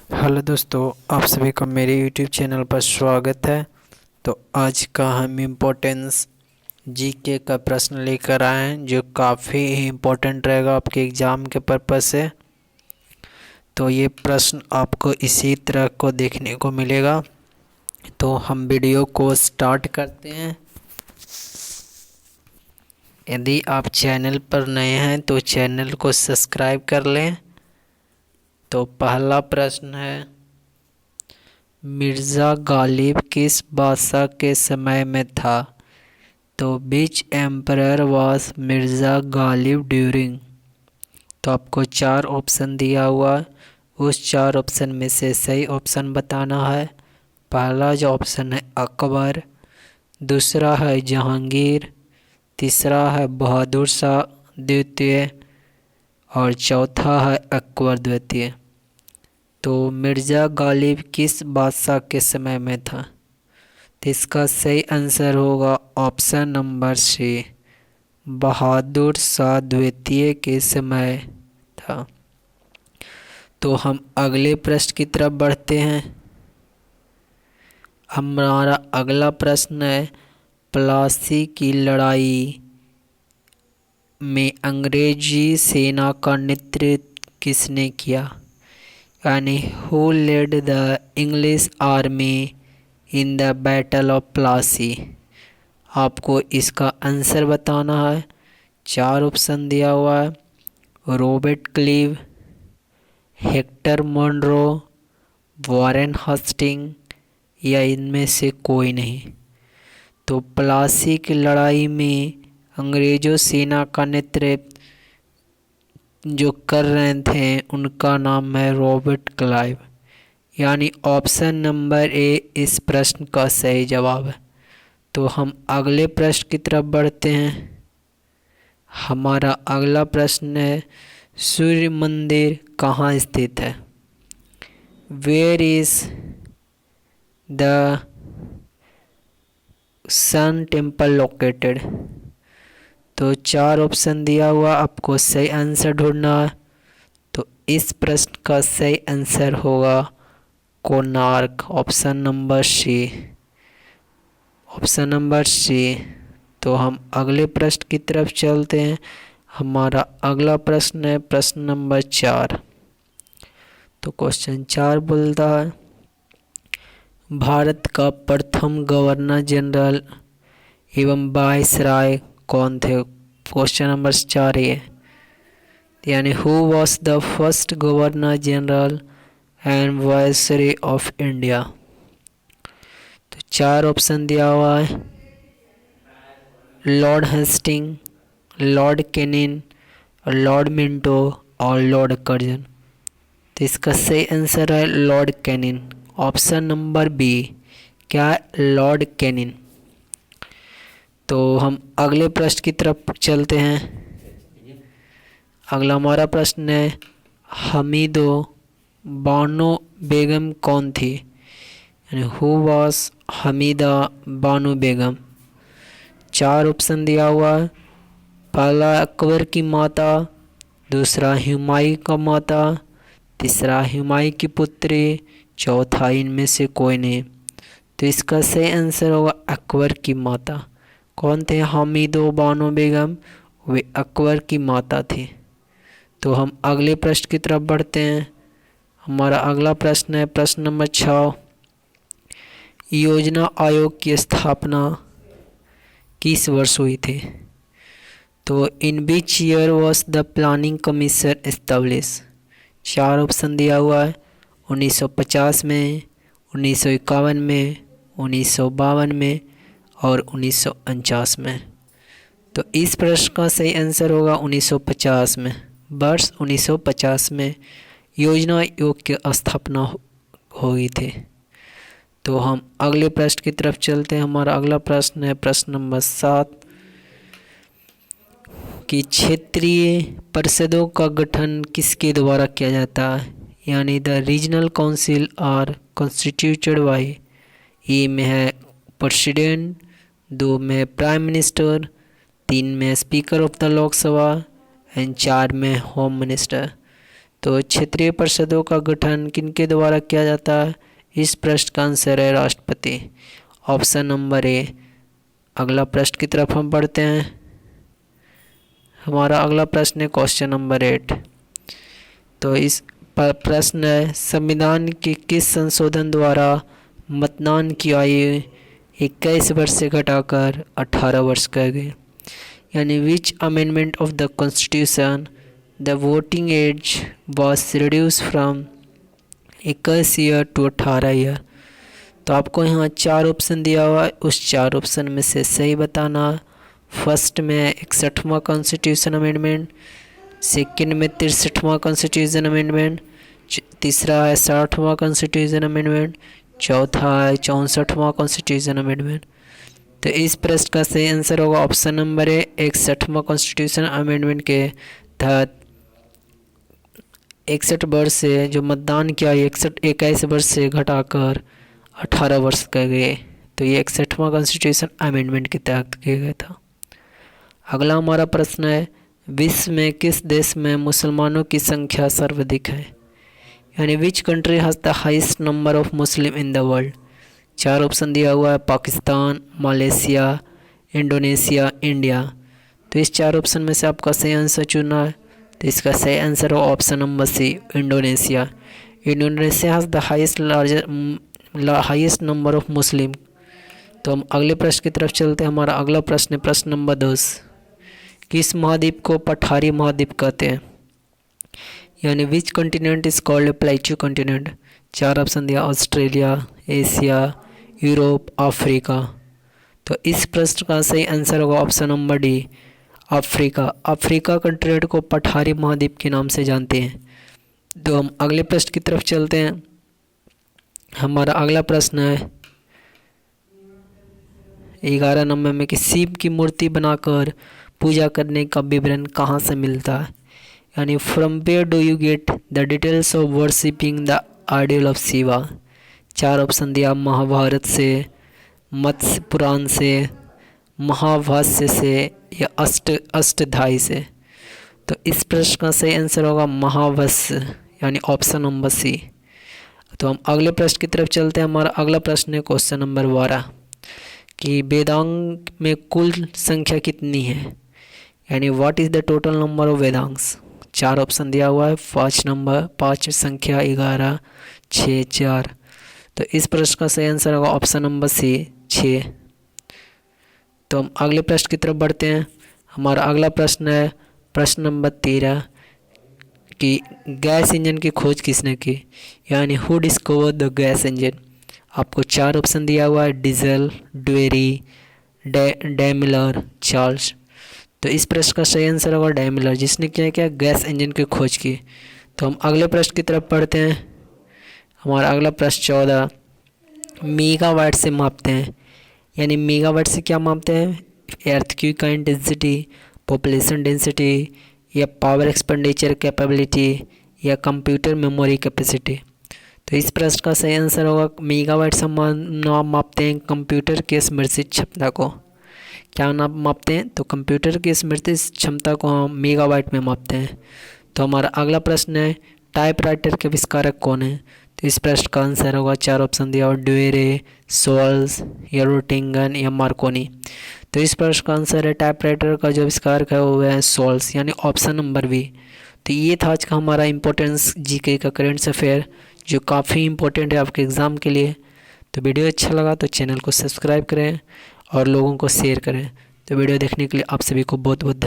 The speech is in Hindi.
हेलो दोस्तों, आप सभी का मेरे यूट्यूब चैनल पर स्वागत है। तो आज का हम इम्पोर्टेंस जीके का प्रश्न लेकर आए हैं जो काफ़ी इम्पोर्टेंट रहेगा आपके एग्ज़ाम के पर्पज़ से। तो ये प्रश्न आपको इसी तरह को देखने को मिलेगा। तो हम वीडियो को स्टार्ट करते हैं। यदि आप चैनल पर नए हैं तो चैनल को सब्सक्राइब कर लें। तो पहला प्रश्न है, मिर्ज़ा गालिब किस बादशाह के समय में था? तो which emperor was Mirza Ghalib during? तो आपको 4 ऑप्शन दिया हुआ है। उस 4 ऑप्शन में से सही ऑप्शन बताना है। पहला जो ऑप्शन है अकबर, दूसरा है जहांगीर, तीसरा है बहादुर शाह द्वितीय और चौथा है अकबर द्वितीय। तो मिर्ज़ा गालिब किस बादशाह के समय में था? तो इसका सही आंसर होगा ऑप्शन नंबर सी, बहादुर शाह द्वितीय के समय था। तो हम अगले प्रश्न की तरफ बढ़ते हैं। हमारा अगला प्रश्न है, प्लासी की लड़ाई में अंग्रेजी सेना का नेतृत्व किसने किया? यानी who led the English army in the battle of Plassey? आपको इसका आंसर बताना है। 4 ऑप्शन दिया हुआ है, Robert Clive, Hector Munro, Warren Hasting या इनमें से कोई नहीं। तो प्लासी की लड़ाई में अंग्रेज़ों सेना का नेतृत्व जो कर रहे थे उनका नाम है रॉबर्ट क्लाइव। यानी ऑप्शन नंबर ए इस प्रश्न का सही जवाब है। तो हम अगले प्रश्न की तरफ बढ़ते हैं। हमारा अगला प्रश्न है, सूर्य मंदिर कहाँ स्थित है? Where is the sun temple located? तो 4 ऑप्शन दिया हुआ, आपको सही आंसर ढूंढना है। तो इस प्रश्न का सही आंसर होगा Konark, option number C, option number C. तो हम अगले प्रश्न की तरफ चलते हैं। हमारा अगला प्रश्न है प्रश्न नंबर 4। तो क्वेश्चन 4 बोलता है, भारत का प्रथम गवर्नर जनरल एवं वायसराय कौन थे? क्वेश्चन नंबर 4 ये, यानी who was the first governor general and viceroy of India? तो 4 ऑप्शन दिया हुआ है, Lord Hastings, Lord Canning, Lord Minto और लॉर्ड कर्जन। तो इसका सही आंसर है Lord Canning, option number B, क्या लॉर्ड कैनिंग। तो हम अगले प्रश्न की तरफ चलते हैं। अगला हमारा प्रश्न है, हमीदो बानो बेगम कौन थी? यानी who was Hamida Bano Begum? 4 option दिया हुआ है, पहला अकबर की माता, दूसरा हुमायूं का माता, तीसरा हुमायूं की पुत्री, चौथा इनमें से कोई नहीं। तो इसका सही आंसर होगा अकबर की माता। कौन थे हमीदो बानो बेगम? वे अकबर की माता थी। तो हम अगले प्रश्न की तरफ बढ़ते हैं। हमारा अगला प्रश्न है प्रश्न नंबर 6, योजना आयोग की स्थापना किस वर्ष हुई थी? तो in which year was the planning commission establish? 4 option दिया हुआ है, 1950 में, 1951 में, 1952 में और 1949 में। तो इस प्रश्न का सही आंसर होगा 1950 में। वर्ष 1950 में योजना आयोग की स्थापना हुई थी। तो हम अगले प्रश्न की तरफ चलते हैं। हमारा अगला प्रश्न है प्रश्न नंबर 7 कि क्षेत्रीय परिषदों का गठन किसके द्वारा किया जाता है? यानी the regional council are constituted by? A में है प्रेसिडेंट, 2 में प्राइम मिनिस्टर, 3 में speaker of the Lok Sabha and 4 में होम मिनिस्टर। तो क्षेत्रीय परिषदों का गठन किनके द्वारा किया जाता है? इस प्रश्न का आंसर है राष्ट्रपति, ऑप्शन नंबर ए। अगला प्रश्न की तरफ हम बढ़ते हैं। हमारा अगला प्रश्न है क्वेश्चन नंबर 8। तो इस प्रश्न है, संविधान के किस संशोधन द्वारा मतदान की आयु 21 वर्ष से घटाकर 18 वर्ष कर गई? यानी which amendment of the constitution the voting age was reduce from 21 year to 18 year. तो आपको यहाँ 4 ऑप्शन दिया हुआ है, उस 4 ऑप्शन में से सही बताना। फर्स्ट में 61वां कॉन्स्टिट्यूशन अमेंडमेंट, सेकंड में 63वां कॉन्स्टिट्यूशन अमेंडमेंट, तीसरा है 60वां कॉन्स्टिट्यूशन अमेंडमेंट, चौथा है 64वां कॉन्स्टिट्यूशन अमेंडमेंट। तो इस प्रश्न का सही आंसर होगा ऑप्शन नंबर ए, 61वां कॉन्स्टिट्यूशन अमेंडमेंट के तहत 61 वर्ष से जो मतदान किया 21 वर्ष से घटाकर 18 वर्ष कर गए। तो ये 61वां कॉन्स्टिट्यूशन अमेंडमेंट के तहत किया गया था। अगला हमारा प्रश्न है, विश्व में किस देश में मुसलमानों की संख्या सर्वाधिक है? यानी which country has the highest number of Muslim in the world? 4 option दिया हुआ है, पाकिस्तान, मलेशिया, इंडोनेशिया, इंडिया। तो इस 4 ऑप्शन में से आपका सही आंसर चुनना है। तो इसका सही आंसर हो option number C, Indonesia. Indonesia has the highest number of Muslim. तो हम अगले प्रश्न की तरफ चलते हैं। हमारा अगला प्रश्न है प्रश्न नंबर 10। किस महाद्वीप को पठारी महाद्वीप कहते हैं? यानी which continent is called प्लेटू continent? 4 option दिया, ऑस्ट्रेलिया, एशिया, यूरोप, अफ्रीका। तो इस प्रश्न का सही आंसर होगा option number D, Africa. Africa continent को पठारी महाद्वीप के नाम से जानते हैं। तो हम अगले प्रश्न की तरफ चलते हैं। हमारा अगला प्रश्न है 11 नंबर में कि शिव की मूर्ति बनाकर पूजा करने का विवरण कहाँ से मिलता है? यानी from where do you get the details of worshipping the idol of Shiva? 4 option दिया, महाभारत से, मत्स्य पुराण से, महाभाष्य से या अष्टाध्यायी से। तो इस प्रश्न का सही आंसर होगा महाभाष्य, यानी ऑप्शन नंबर सी। तो हम अगले प्रश्न की तरफ चलते हैं। हमारा अगला प्रश्न है क्वेश्चन नंबर 12 कि वेदांग में कुल संख्या कितनी है? यानी what is the total number of Vedangs? 4 option दिया हुआ है, 5 संख्या 11, 6, 4। तो इस प्रश्न का सही आंसर होगा ऑप्शन नंबर सी, 6। तो हम अगले प्रश्न की तरफ बढ़ते हैं। हमारा अगला प्रश्न है प्रश्न नंबर 13 कि गैस इंजन की खोज किसने की? यानी who discover the gas engine? आपको 4 ऑप्शन दिया हुआ है, डीजल, ड्वेरी, डैमिलर, चार्ल्स। तो इस प्रश्न का सही आंसर होगा डैमिलर, जिसने क्या गैस इंजन की खोज की। तो हम अगले प्रश्न की तरफ पढ़ते हैं। हमारा अगला प्रश्न 14 मेगावाट से मापते हैं। यानी मेगावाट से क्या मापते हैं? अर्थक्वेक का इंटेंसिटी, पॉपुलेशन डेंसिटी, या पावर एक्सपेंडिचर कैपेबिलिटी, या कंप्यूटर मेमोरी कैपेसिटी। तो इस प्रश्न का सही आंसर होगा मेगावाट से मापते हैं कंप्यूटर की स्मृति क्षमता को। क्या नाम मापते हैं? तो कंप्यूटर की स्मृति क्षमता को हम मेगावाट में मापते हैं। तो हमारा अगला प्रश्न है टाइपराइटर के आविष्कारक कौन है? तो इस प्रश्न का आंसर होगा 4 ऑप्शन दिया, ड्वेरे, सोल्स, या रोटिंगन, या मार्कोनी। तो इस प्रश्न का आंसर है टाइपराइटर का जो आविष्कारक है वो है सोल्स, यानी ऑप्शन नंबर बी। तो ये था आज का हमारा इम्पोर्टेंस जीके का करेंट अफेयर, जो काफ़ी इम्पोर्टेंट है आपके एग्ज़ाम के लिए। तो वीडियो अच्छा लगा तो चैनल को सब्सक्राइब करें और लोगों को शेयर करें। तो वीडियो देखने के लिए आप सभी को बहुत बहुत